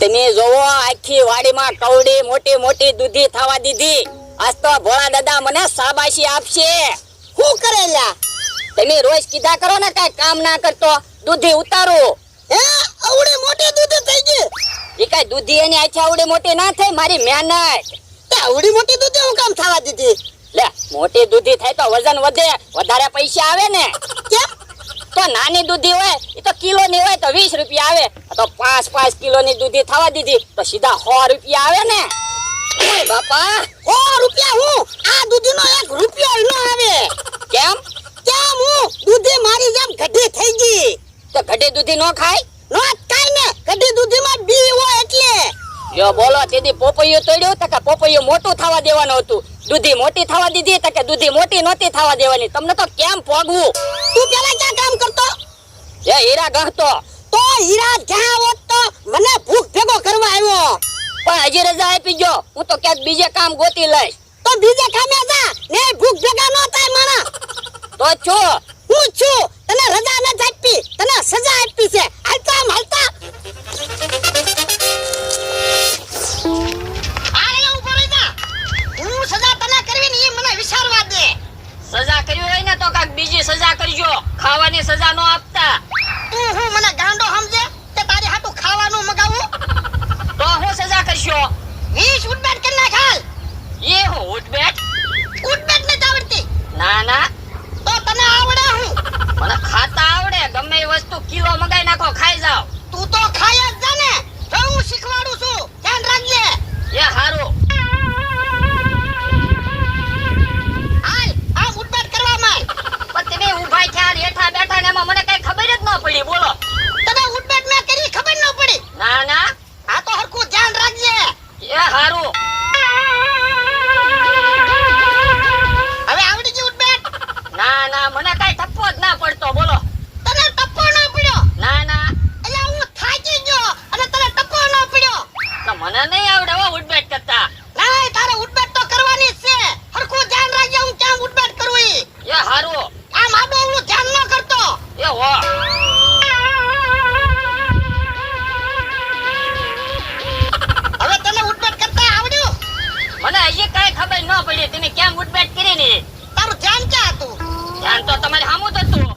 તમે જોવો આખી વાડીમાં કવડી મોટી મોટી દૂધી થવા દીધી. આજ તો ભોળા દાદા મને શાબાશી આપશે. શું કરેલા? તમે રોજ કીધા કરો ને કઈ કામ ના કરતો દૂધી ઉતારો. હે આવડી મોટી દૂધી થઈ ગઈ? એ કઈ દૂધી એની આખી આવડી મોટી ના થઈ, મારી મહેનત. તે આવડી મોટી દૂધી હું કામ થવા દીધી? લે મોટી દૂધી થાય તો વજન વધે, વધારે પૈસા આવે ને. કેમ? તો નાની દૂધી હોય એ તો કિલો ની હોય તો 20 રૂપિયા આવે. આ તો 5 કિલો ની દૂધી થવા દીધી તો સીધા 100 રૂપિયા આવે ને. ઓય બાપા 100 રૂપિયા હું આ દૂધીનો 1 રૂપિયો ન આવે. કેમ? કેમ હું દૂધી મારી જેમ ગઢી થઈ ગઈ. તો ઘડી દૂધી નો ખાય? નો કાઈ ને, ગઢી દૂધીમાં બી હોય એટલે. યો બોલો તેદી પોપૈયું તોડ્યું તો કે પોપૈયું મોટું થવા દેવાનું હતું, દૂધી મોટી થવા દીધી તો કે દૂધી મોટી નહોતી થવા દેવાની. તમને તો કેમ પોગવું? તું પેલા ક્યાં કામ કરતો? એ હીરા ગહતો. તો હીરા જ્યાં હોત તો મને ભૂખ ભેગો કરવા આવ્યો. પણ હજી રજા આપી ગયો, હું તો ક્યાંક બીજે કામ ગોતી લઈશ. તો બીજે કામે જા ને, ભૂખ ભેગા ન થાય મારા. તો છો હું છું, તને રજા ન આપી, તને સજા આપી છે. હાલતા હાલતા આરે ઉભો રહી જા. હું સજા તને કરવી ને એ મને વિચારવા દે. સજા કરવી હોય ને તો કાંઈક બીજી સજા કરજો, ખાવાની સજા નો આપતા. તું હું મને ગાંડો સમજે કે તારી હાટું ખાવાનું મગાવું? તો હું સજા કરશો? 20 ઉડબેટ કરી નાખ હાલ. એ હું ઉઠબેટ? ઉડબેટ નથી આવડતી? ના ના, તો તને આવડે હું? મને ખાતા આવડે. ગમે એ વસ્તુ કિલો મગાઈ નાખો, ખાઈ જાવ. તું તો ખાય જ જા ને. જો હું શીખવાડું છું, ધ્યાન રાખજે. એ હારું. હાલ આ ઉડબેટ કરવા માંડ. પણ તમે ઊભા થયા હેઠા બેઠા ને એમાં મને કઈ ખબર જ ન પડી. બોલો. તને ઉડબેટ મેં કરી ખબર ન પડી? ના ના, આ તો હરખું ધ્યાન રાખજે. એ હારું. હવે આવડી ગઈ ઉડબેટ? ના ના, મને કઈ થપ્પો જ ના પડતો. બોલો. તને ટપ્પો ન પડ્યો? ના ના, એટલે હું થાકી ગયો અને તને ટપ્પો ન પડ્યો. તો મને નહીં આવડે હો ઉઠબેટ કરતા. નહીં, તારે ઉડબેટ તો કરવાની જ છે. હરખું ધ્યાન રાખજે હું ક્યાં ઉડબેટ કરું ઈ. એ હારું. આમ આડું અવળું ધ્યાન ન કરતો. એ હો. હવે તને ઉડબેટ કરતા આવડ્યું? મને હજી કઈ ખબર ન પડી તમે કેમ ઉઠબેટ કરી ની. તારું ધ્યાન ક્યાં હતું? ધ્યાન તો તમારે સામું જ હતું.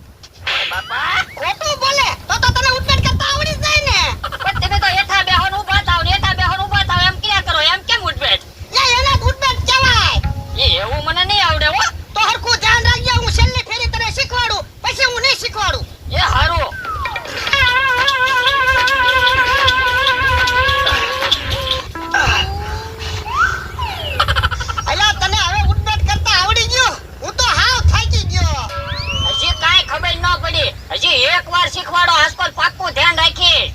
બાપા ખોટું બોલે તો તને ઉડબેટ કરતા આવડી જાય ને. પણ તમે તો હેઠા બેહો ને ઊભા થાવ ને હેઠા બેહો ને ઊભા થાવ એમ ક્યાં કરો? એમ કેમ ઉઠબેટ? એને જ ઉડબેટ કહેવાય. એ એવું મને નહીં આવડે હો. તો હરખું ધ્યાન રાખજે. હું છેલ્લી ફેરી તને શીખવાડું, પછી હું નહીં શીખવાડું. એ હારું. અલા તને હવે ઉડબેટ કરતા આવડી ગયું? હું તો હાવ થાકી ગયો. હજી કાંઈ ખબર ન પડી. હજી એકવાર શીખવાડો, આજકાલ પાક્કું ધ્યાન રાખી.